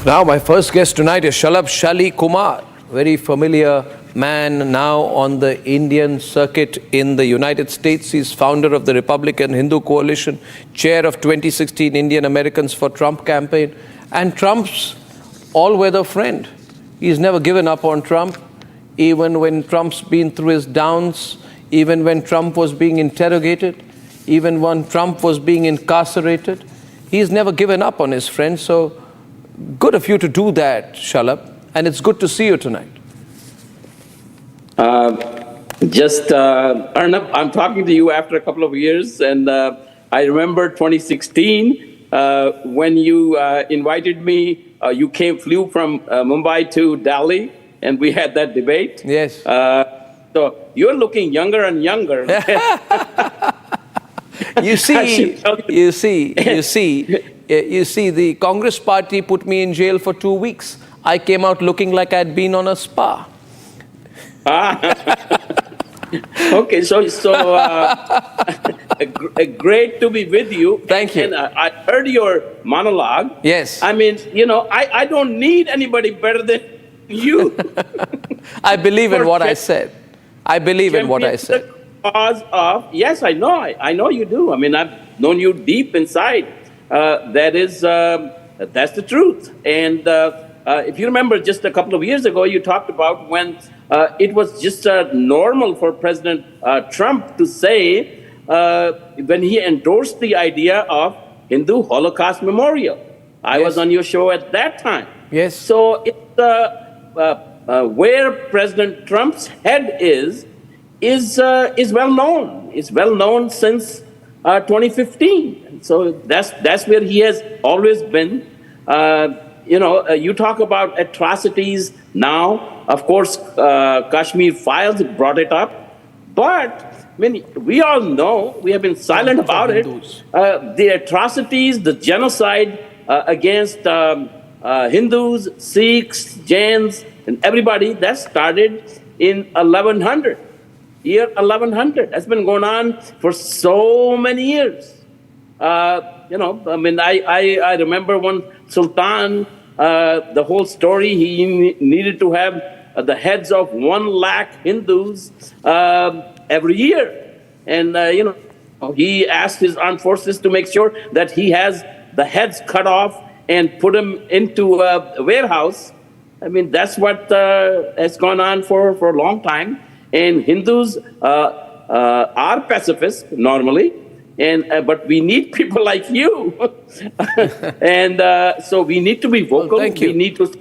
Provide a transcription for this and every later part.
Now, my first guest tonight is Shalabh Kumar, very familiar man now on the Indian circuit in the United States. He's founder of the Republican Hindu Coalition, chair of 2016 Indian Americans for Trump campaign, and Trump's all-weather friend. He's never given up on Trump, even when Trump's been through his downs, even when Trump was being interrogated, even when Trump was being incarcerated. He's never given up on his friend. So good of you to do that, Shalabh, and it's good to see you tonight. Arnab, I'm talking to you after a couple of years, and I remember 2016 when you invited me. You flew from Mumbai to Delhi, and we had that debate. Yes. So you're looking younger and younger. You see, the Congress party put me in jail for 2 weeks. I came out looking like I'd been on a spa. Okay, so great to be with you. Thank you. And I heard your monologue. Yes. I mean, I don't need anybody better than you. I believe in what I said. I believe in what I said. Cause of, yes, I know you do. I mean, I've known you deep inside. That's the truth. And if you remember, just a couple of years ago, you talked about when it was just normal for President Trump to say, when he endorsed the idea of Hindu Holocaust Memorial. I was on your show at that time. Yes. So it's where President Trump's head is well known. It's well known since 2015. So that's where he has always been. You talk about atrocities now. Of course, Kashmir files brought it up. But I mean, we all know, we have been silent about it. The atrocities, the genocide against Hindus, Sikhs, Jains, and everybody, that started in 1100. Year 1100. That's been going on for so many years. I remember when Sultan, the whole story, he needed to have the heads of 1 lakh Hindus every year. And, he asked his armed forces to make sure that he has the heads cut off and put them into a warehouse. I mean, that's what has gone on for a long time. And Hindus are pacifists normally, but we need people like you, and so we need to be vocal. Well, thank you. We need to.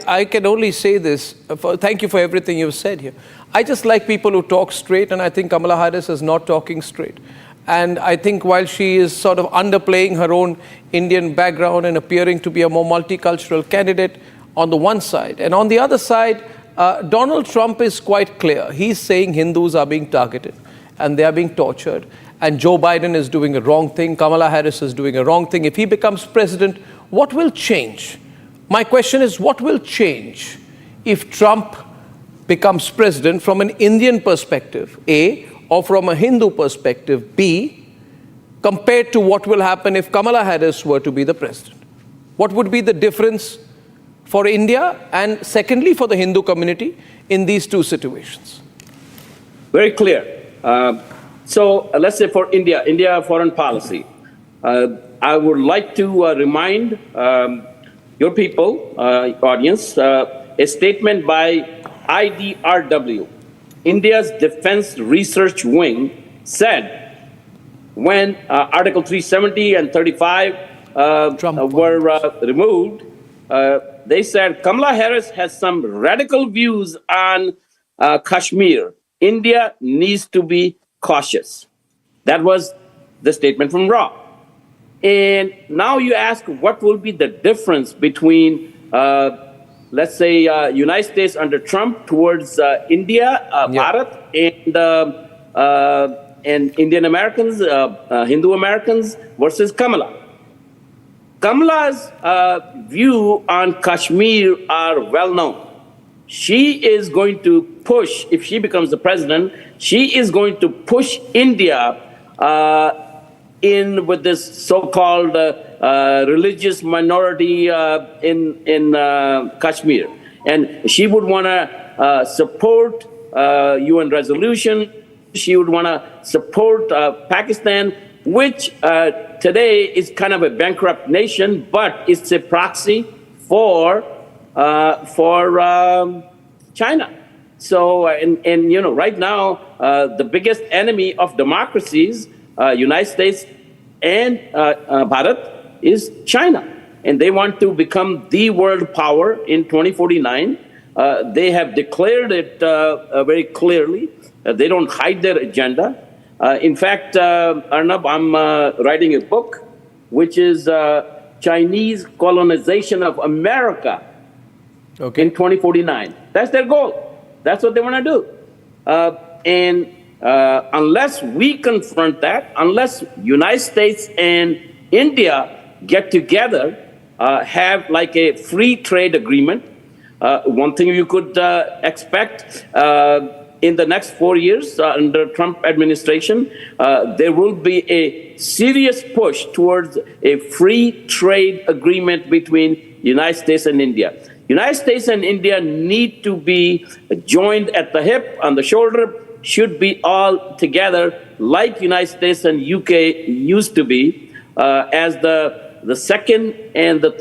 I can only say this. Thank you for everything you've said here. I just like people who talk straight, and I think Kamala Harris is not talking straight. And I think while she is sort of underplaying her own Indian background and appearing to be a more multicultural candidate on the one side, and on the other side, Donald Trump is quite clear. He's saying Hindus are being targeted and they are being tortured, and Joe Biden is doing a wrong thing. Kamala Harris is doing a wrong thing. If he becomes president, what will change? My question is, what will change if Trump becomes president from an Indian perspective, A, or from a Hindu perspective, B, compared to what will happen if Kamala Harris were to be the president? What would be the difference for India, and secondly, for the Hindu community in these two situations? Very clear. So let's say for India foreign policy, I would like to remind your people, audience, a statement by IDRW, India's Defense Research Wing, said when Article 370 and 35 were removed, they said Kamala Harris has some radical views on Kashmir. India needs to be cautious. That was the statement from RAW. And now you ask, what will be the difference between, let's say, United States under Trump towards India, Bharat, and Indian Americans, Hindu Americans versus Kamala. Kamala's view on Kashmir are well known. She is going to push, if she becomes the president, she is going to push India in with this so-called religious minority in Kashmir. And she would want to support UN resolution. She would want to support Pakistan, which today is kind of a bankrupt nation, but it's a proxy for China. So, and you know, right now, the biggest enemy of democracies, United States and Bharat, is China. And they want to become the world power in 2049. They have declared it very clearly. They don't hide their agenda. In fact, Arnab, I'm writing a book, which is Chinese colonization of America in 2049. That's their goal. That's what they want to do. And unless we confront that, unless United States and India get together, have like a free trade agreement, one thing you could expect in the next 4 years under Trump administration, there will be a serious push towards a free trade agreement between United States and India. United States and India need to be joined at the hip, on the shoulder, should be all together like United States and UK used to be, as the second and the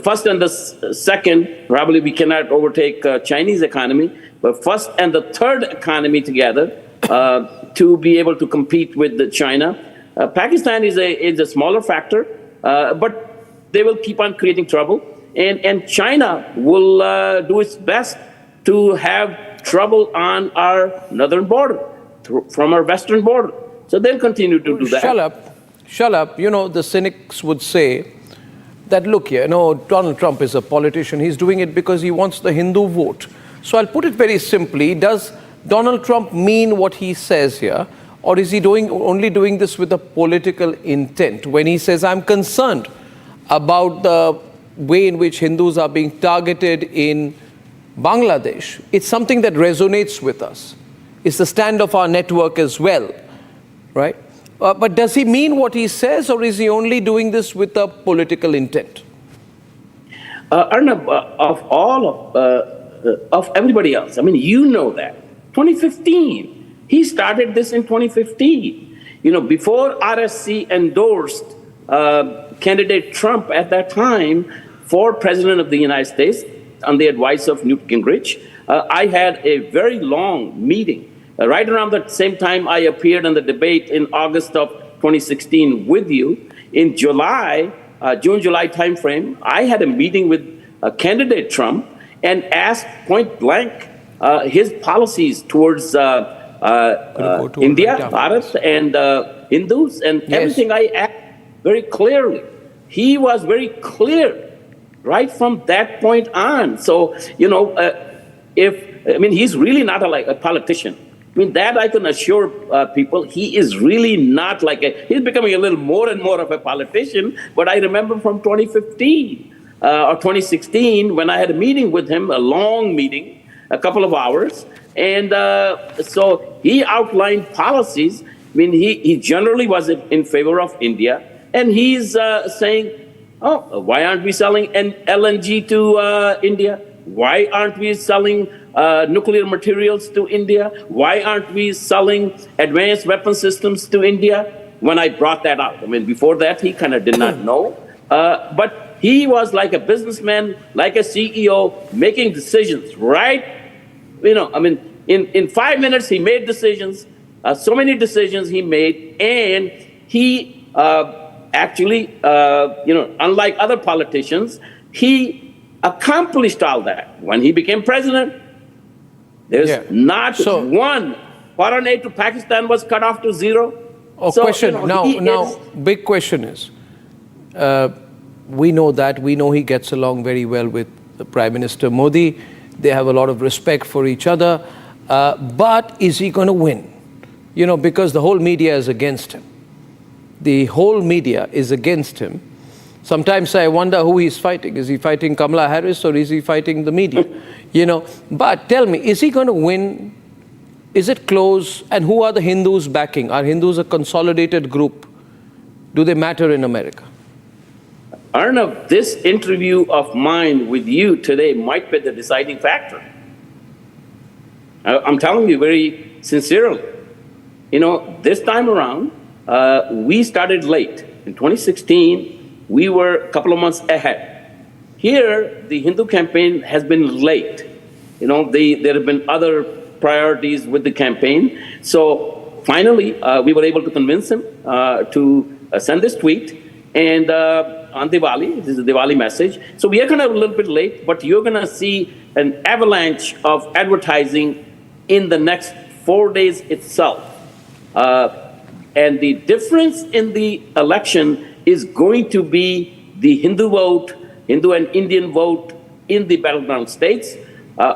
first and the second. Probably we cannot overtake Chinese economy, but first and the third economy together to be able to compete with China. Pakistan is a smaller factor, but they will keep on creating trouble. And China will do its best to have trouble on our northern border, from our western border. So they'll continue to do that. Shalabh, you know, the cynics would say that, look here, Donald Trump is a politician. He's doing it because he wants the Hindu vote. So I'll put it very simply. Does Donald Trump mean what he says here? Or is he only doing this with a political intent? When he says, I'm concerned about the way in which Hindus are being targeted in Bangladesh, it's something that resonates with us. It's the stand of our network as well, right? But does he mean what he says, or is he only doing this with a political intent? Arnab, of everybody else, I mean, you know that. 2015, he started this in 2015. You know, before RSC endorsed candidate Trump at that time for President of the United States, on the advice of Newt Gingrich, I had a very long meeting. Right around the same time I appeared in the debate in August of 2016 with you. In July, June-July timeframe, I had a meeting with candidate Trump and asked point blank his policies towards India, Bharat, and Hindus, and everything I asked very clearly. He was very clear right from that point on. So, you know, he's really not a politician. I mean, that I can assure people, he is really not he's becoming a little more and more of a politician. But I remember from 2015 or 2016, when I had a meeting with him, a long meeting, a couple of hours. And so he outlined policies. I mean, he generally was in favor of India. And he's saying, oh, why aren't we selling LNG to India? Why aren't we selling nuclear materials to India? Why aren't we selling advanced weapon systems to India? When I brought that out, I mean, before that, he kind of did not know. But he was like a businessman, like a CEO, making decisions, right? You know, I mean, in 5 minutes, he made decisions, so many decisions he made, and he actually, unlike other politicians, he accomplished all that. When he became president, there's not one foreign aid to Pakistan was cut off to zero. Big question is, we know that, we know he gets along very well with the Prime Minister Modi. They have a lot of respect for each other. But is he going to win? You know, because the whole media is against him. The whole media is against him. Sometimes I wonder who he's fighting. Is he fighting Kamala Harris, or is he fighting the media? You know, but tell me, is he going to win Is it close? And who are the Hindus backing? Are Hindus a consolidated group? Do they matter in America? Arnab, this interview of mine with you today might be the deciding factor. I'm telling you very sincerely. You know, this time around, we started late. In 2016, we were a couple of months ahead. Here, the Hindu campaign has been late. You know, there have been other priorities with the campaign. So finally, we were able to convince him to send this tweet. And on Diwali, this is a Diwali message. So we are kind of a little bit late, but you're going to see an avalanche of advertising in the next 4 days itself. And the difference in the election is going to be the Hindu vote, Hindu and Indian vote in the battleground states.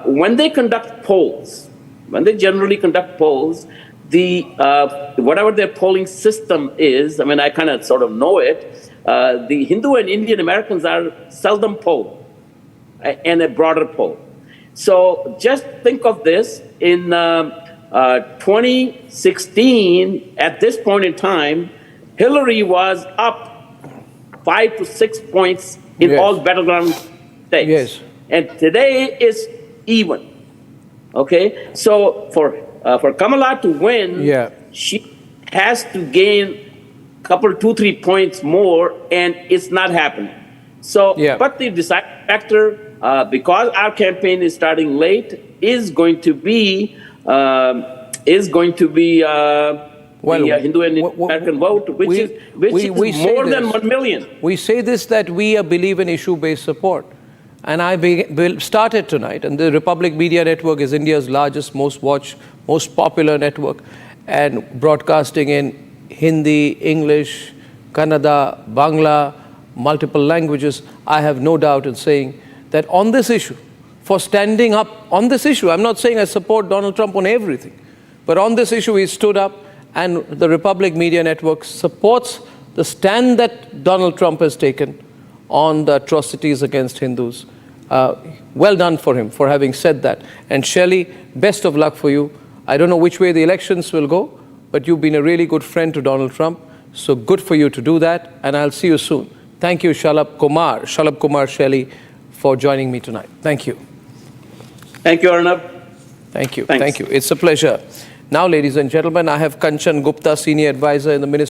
When they conduct polls, when they generally conduct polls, whatever their polling system is, I mean, I kind of sort of know it, the Hindu and Indian Americans are seldom polled and a broader poll. So just think of this, in 2016, at this point in time, Hillary was up 5 to 6 points in all battleground states. Yes. And today is even. Okay? So for Kamala to win, she has to gain a couple, 2-3 points more, and it's not happening. So, but the deciding factor, because our campaign is starting late, is going to be the Hindu and American vote, which is more than 1 million. We say this, that we believe in issue-based support. And I started tonight, and the Republic Media Network is India's largest, most watched, most popular network, and broadcasting in Hindi, English, Kannada, Bangla, multiple languages. I have no doubt in saying that on this issue, for standing up on this issue, I'm not saying I support Donald Trump on everything, but on this issue he stood up, and the Republic Media Network supports the stand that Donald Trump has taken on the atrocities against Hindus. Well done for him for having said that. And Shelley, best of luck for you. I don't know which way the elections will go, but you've been a really good friend to Donald Trump. So good for you to do that, and I'll see you soon. Thank you, Shalabh Kumar Shelley, for joining me tonight. Thank you. Thank you, Arnab. Thank you. Thanks. Thank you. It's a pleasure. Now, ladies and gentlemen, I have Kanchan Gupta, Senior Advisor in the Ministry